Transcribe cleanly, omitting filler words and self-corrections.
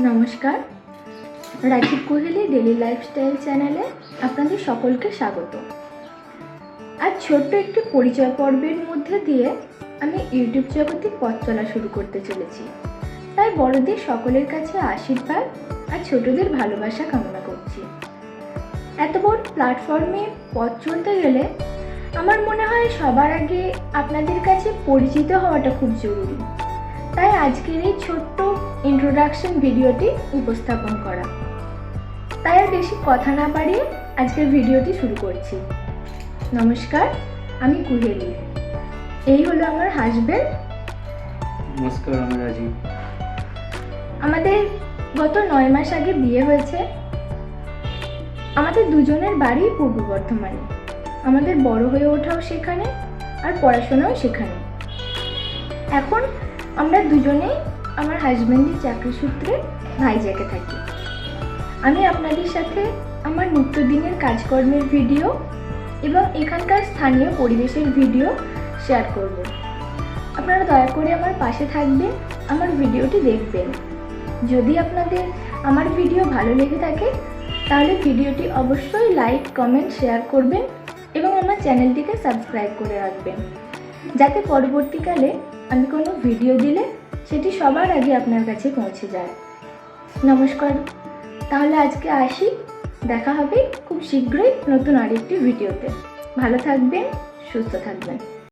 নমস্কার, Rajib Kohli daily lifestyle চ্যানেলে আপনাদের সকলকে স্বাগত। আজ ছোট্ট একটি পরিচয় পর্বের মধ্যে দিয়ে আমি ইউটিউব জগতে পথ চলা শুরু করতে চলেছি। তাই বড়দের সকলের কাছে আশীর্বাদ আর ছোটদের ভালোবাসা কামনা করছি। এত বড় প্ল্যাটফর্মে পথ চলতে গেলে আমার মনে হয় সবার আগে আপনাদের কাছে পরিচিত হওয়াটা খুব জরুরি। তাই আজকের এই ছোট্ট ইন্ট্রোডাকশন ভিডিওটি উপস্থাপন করা। তাই আর বেশি কথা না বাড়িয়ে আজকের ভিডিওটি শুরু করছি। নমস্কার, আমি কুহেলি। এই হলো আমার হাজবেন্ড। নমস্কার, আমি রাজীব। আমাদের গত 9 মাস আগে বিয়ে হয়েছে। আমাদের দুজনের বাড়ি পূর্ব বর্ধমানে। আমাদের বড় হয়ে ওঠাও সেখানে আর পড়াশোনাও সেখানে। এখন আমরা দুজনেই আমার হাজব্যান্ডের চাকরি সূত্রে ভাইজ্যাগে থাকি। আমি আপনাদের সাথে আমার নিত্যদিনের কাজকর্মের ভিডিও এবং এখানকার স্থানীয় পরিবেশের ভিডিও শেয়ার করব। আপনারা দয়া করে আমার পাশে থাকবেন, আমার ভিডিওটি দেখবেন। যদি আপনাদের আমার ভিডিও ভালো লেগে থাকে তাহলে ভিডিওটি অবশ্যই লাইক, কমেন্ট, শেয়ার করবেন এবং আমার চ্যানেলটিকে সাবস্ক্রাইব করে রাখবেন, যাতে পরবর্তীকালে আমি কোনো ভিডিও দিলে সেটি সবার আগে আপনার কাছে পৌঁছে যায়। নমস্কার, তাহলে আজকে আসি। দেখা হবে খুব শীঘ্রই নতুন আরেকটি ভিডিওতে। ভালো থাকবেন, সুস্থ থাকবেন।